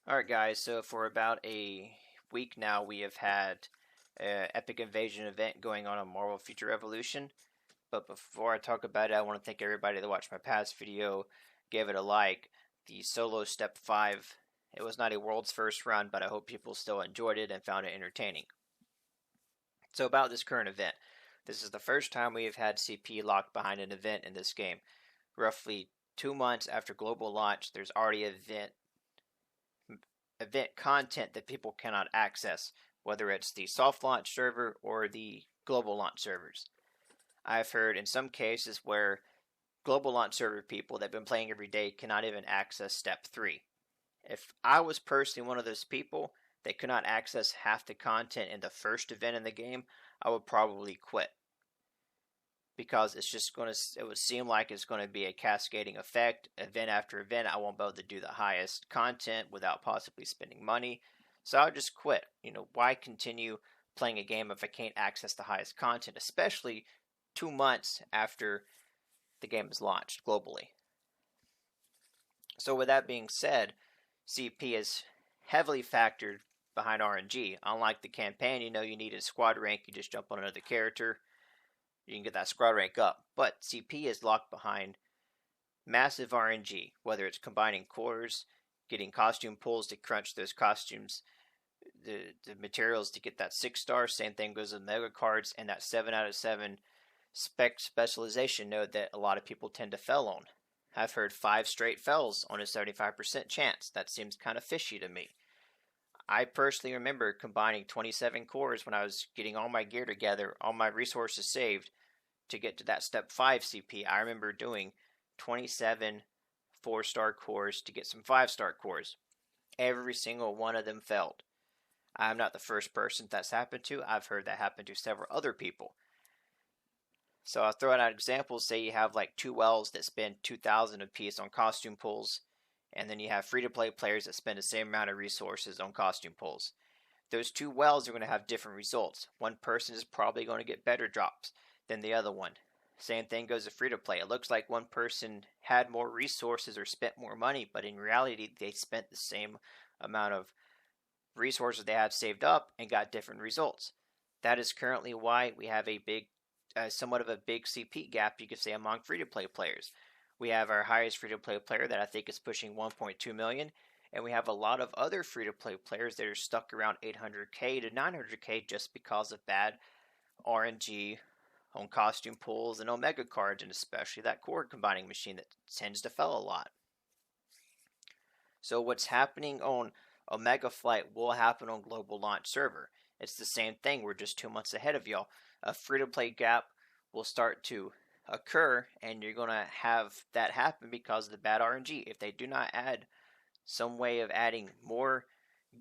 Alright guys, so for about a week now we have had an Epic Invasion event going on Marvel Future Revolution. But before I talk about it, I want to thank everybody that watched my past video, gave it a like. The solo step 5, it was not a world's first run, but I hope people still enjoyed it and found it entertaining. So about this current event, this is the first time we have had CP locked behind an event in this game. Roughly 2 months after global launch, there's already event content that people cannot access, whether it's the soft launch server or the global launch servers. I've heard in some cases where global launch server people that have been playing every day cannot even access step 3. If I was personally one of those people that could not access half the content in the first event in the game, I would probably quit. Because it would seem like it's going to be a cascading effect. Event after event, I won't be able to do the highest content without possibly spending money. So I'll just quit. Why continue playing a game if I can't access the highest content, especially 2 months after the game is launched globally. So with that being said, CP is heavily factored behind RNG. Unlike the campaign, you need a squad rank, you just jump on another character, you can get that squad rank up. But CP is locked behind massive RNG, whether it's combining cores, getting costume pulls to crunch those costumes, the materials to get that 6-star. Same thing goes with mega cards and that 7 out of 7 specialization node that a lot of people tend to fail on. I've heard 5 straight fails on a 75% chance. That seems kind of fishy to me. I personally remember combining 27 cores when I was getting all my gear together, all my resources saved to get to that step 5 CP. I remember doing 27 4-star cores to get some 5-star cores. Every single one of them failed. I'm not the first person that's happened to. I've heard that happen to several other people. So I'll throw out examples. Say you have like 2 wells that spend 2,000 apiece on costume pulls, and then you have free-to-play players that spend the same amount of resources on costume pulls. Those 2 wells are going to have different results. One person is probably going to get better drops than the other one. Same thing goes to free-to-play. It looks like one person had more resources or spent more money, but in reality they spent the same amount of resources they had saved up and got different results. That is currently why we have a somewhat of a big CP gap, you could say, among free-to-play players. We have our highest free-to-play player that I think is pushing 1.2 million, and we have a lot of other free-to-play players that are stuck around 800k to 900k just because of bad RNG on costume pulls and Omega cards, and especially that core combining machine that tends to fail a lot. So what's happening on Omega Flight will happen on Global Launch Server. It's the same thing. We're just 2 months ahead of y'all. A free-to-play gap will start to occur, and you're going to have that happen because of the bad RNG. If they do not add some way of adding more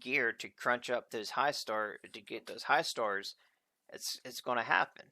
gear to crunch up those to get those high stars, it's going to happen.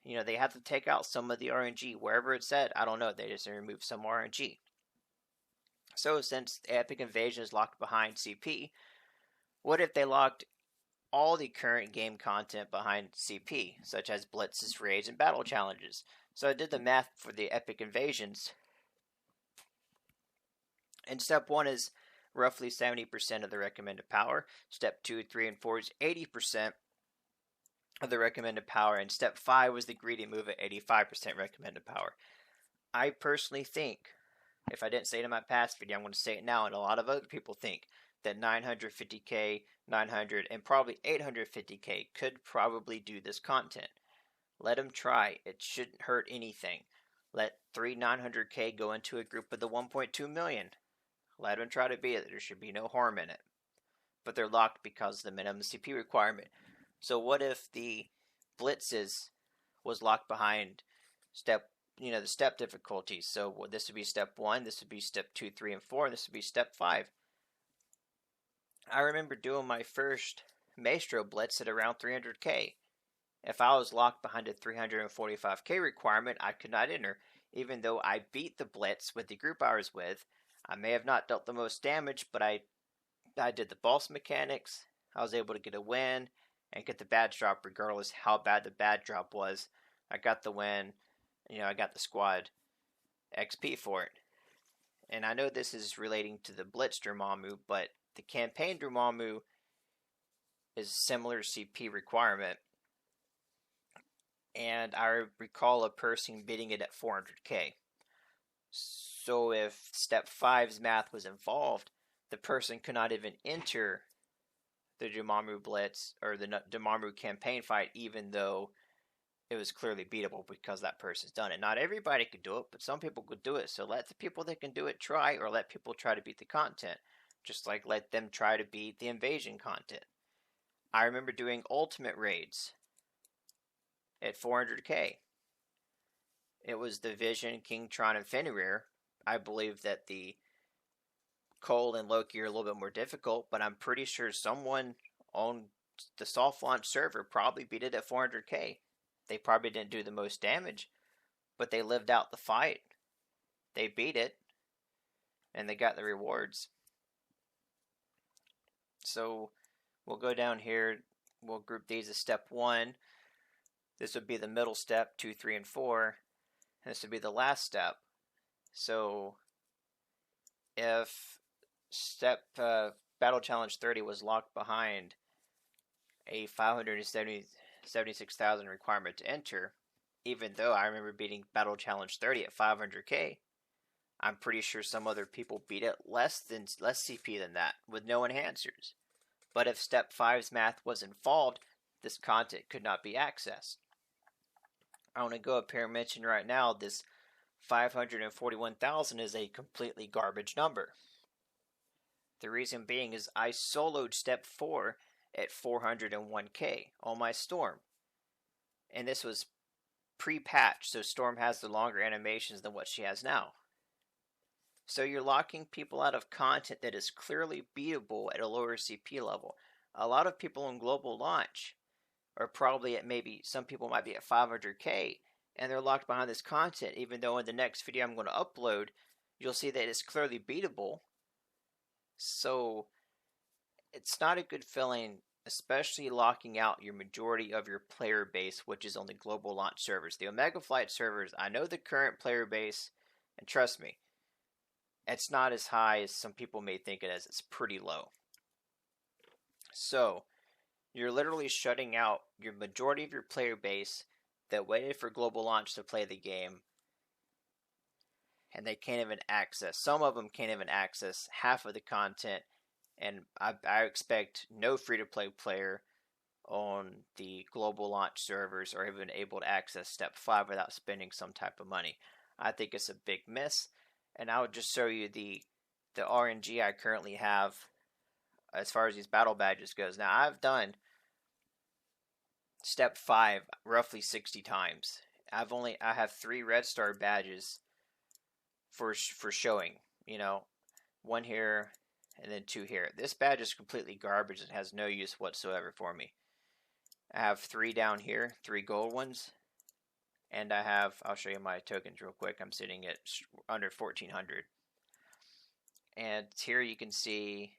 They have to take out some of the RNG wherever it's at. I don't know. They just remove some RNG. So since Epic Invasion is locked behind CP, what if they locked all the current game content behind CP, such as blitzes, raids, and battle challenges? So I did the math for the Epic Invasions, and step 1 is roughly 70% of the recommended power. Step 2, 3, and 4 is 80% of the recommended power, and step 5 was the greedy move at 85% recommended power. I personally think, if I didn't say it in my past video, I'm going to say it now, and a lot of other people think, that 950k, 900, and probably 850k could probably do this content. Let them try. It shouldn't hurt anything. Let 3 900k go into a group of the 1.2 million. Let them try to beat it. There should be no harm in it. But they're locked because of the minimum CP requirement. So what if the blitzes was locked behind the step difficulties? So this would be step 1, this would be step 2, 3, and 4, and this would be step 5. I remember doing my first Maestro Blitz at around 300k. If I was locked behind a 345k requirement, I could not enter. Even though I beat the Blitz with the group I was with, I may have not dealt the most damage, but I did the boss mechanics. I was able to get a win and get the badge drop regardless how bad the badge drop was. I got the win. I got the squad XP for it. And I know this is relating to the Blitzster Mamu, but the campaign Dormammu is a similar CP requirement, and I recall a person bidding it at 400k. So if Step 5's math was involved, the person could not even enter the Dormammu Blitz or the Dormammu campaign fight, even though it was clearly beatable because that person's done it. Not everybody could do it, but some people could do it. So let the people that can do it try, or let people try to beat the content. Just like let them try to beat the invasion content. I remember doing ultimate raids at 400k. It was the Vision, King Tron, and Fenrir. I believe that the Cole and Loki are a little bit more difficult, but I'm pretty sure someone on the soft launch server probably beat it at 400k. They probably didn't do the most damage, but they lived out the fight. They beat it, and they got the rewards. So we'll go down here. We'll group these as step 1. This would be the middle step, 2, 3, and 4. And this would be the last step. So if step Battle Challenge 30 was locked behind a 576,000 requirement to enter, even though I remember beating Battle Challenge 30 at 500k, I'm pretty sure some other people beat it less CP than that with no enhancers. But if Step 5's math was involved, this content could not be accessed. I want to go up here and mention right now this 541,000 is a completely garbage number. The reason being is I soloed Step 4 at 401k on my Storm. And this was pre-patch, so Storm has the longer animations than what she has now. So you're locking people out of content that is clearly beatable at a lower CP level. A lot of people on global launch are probably at maybe, some people might be at 500k, and they're locked behind this content, even though in the next video I'm going to upload, you'll see that it's clearly beatable. So it's not a good feeling, especially locking out your majority of your player base, which is on the global launch servers. The Omega Flight servers, I know the current player base, and trust me, it's not as high as some people may think it is. It's pretty low. So you're literally shutting out your majority of your player base that waited for global launch to play the game, and they can't even access, some of them can't even access half of the content, and I expect no free-to-play player on the global launch servers are even able to access Step 5 without spending some type of money. I think it's a big miss, and I would just show you the RNG I currently have as far as these battle badges goes. Now, I've done Step 5 roughly 60 times. I have 3 red star badges for showing, you know, 1 here and then 2 here. This badge is completely garbage and has no use whatsoever for me. I have 3 down here, 3 gold ones, and I'll show you my tokens real quick. I'm sitting at under 1400. And here you can see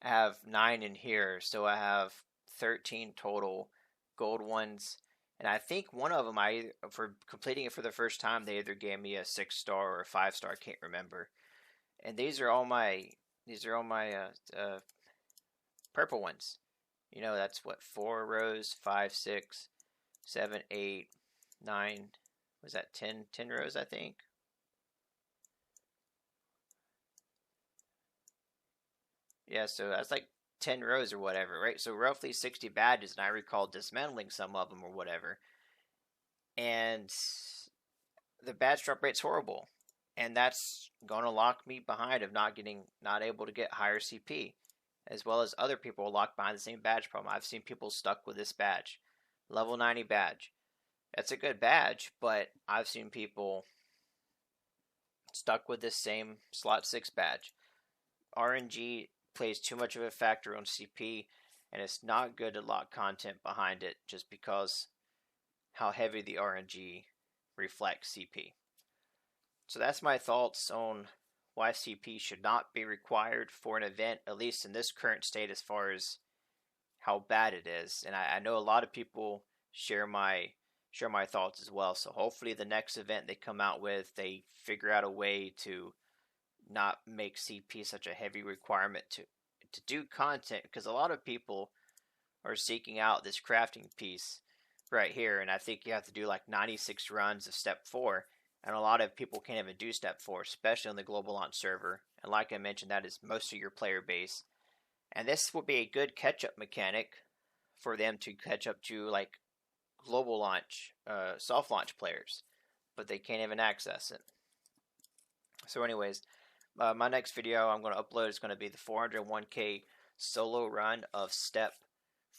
I have 9 in here, so I have 13 total gold ones. And I think one of them, for completing it for the first time, they either gave me a 6-star or a 5-star. I can't remember. And these are all my purple ones. You know, that's what, 4 rows, 5, 6, 7, 8, 9. Was that 10 rows? I think. Yeah, so that's like 10 rows or whatever, right? So roughly 60 badges, and I recall dismantling some of them or whatever. And the badge drop rate's horrible. And that's going to lock me behind of not able to get higher CP. As well as other people locked behind the same badge problem. I've seen people stuck with this badge. Level 90 badge. It's a good badge, but I've seen people stuck with this same slot 6 badge. RNG plays too much of a factor on CP, and it's not good to lock content behind it just because how heavy the RNG reflects CP. So that's my thoughts on why CP should not be required for an event, at least in this current state as far as how bad it is. And I know a lot of people share my thoughts as well. So hopefully the next event they come out with, they figure out a way to not make CP such a heavy requirement to do content, because a lot of people are seeking out this crafting piece right here, and I think you have to do like 96 runs of step 4, and a lot of people can't even do step 4, especially on the global launch server, and like I mentioned, that is most of your player base, and this will be a good catch-up mechanic for them to catch up to like global launch, soft launch players, but they can't even access it. So anyways, my next video I'm going to upload is going to be the 401k solo run of step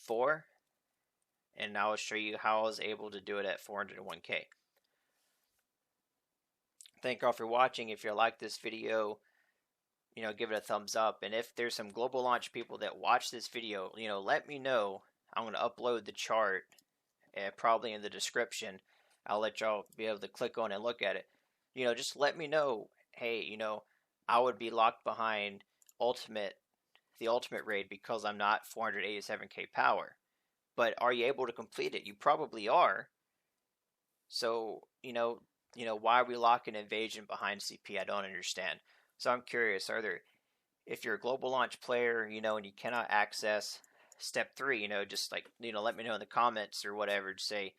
4, and I will show you how I was able to do it at 401k. Thank you all for watching. If you like this video, give it a thumbs up, and if there's some global launch people that watch this video, let me know. I'm going to upload the chart, probably in the description. I'll let y'all be able to click on and look at it. Just let me know, hey, I would be locked behind the ultimate raid because I'm not 487k power. But are you able to complete it? You probably are. So, why are we locking invasion behind CP? I don't understand. So I'm curious, if you're a global launch player, and you cannot access step 3, just like, let me know in the comments or whatever, to say,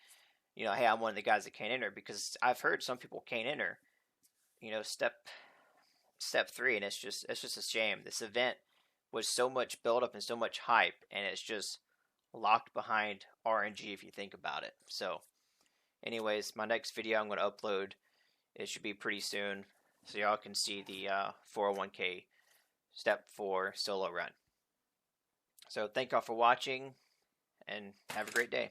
hey, I'm one of the guys that can't enter, because I've heard some people can't enter, step 3, and it's just a shame. This event was so much build up and so much hype, and it's just locked behind RNG if you think about it. So anyways, my next video I'm going to upload, it should be pretty soon, so y'all can see the 401k step 4 solo run. So thank y'all for watching, and have a great day.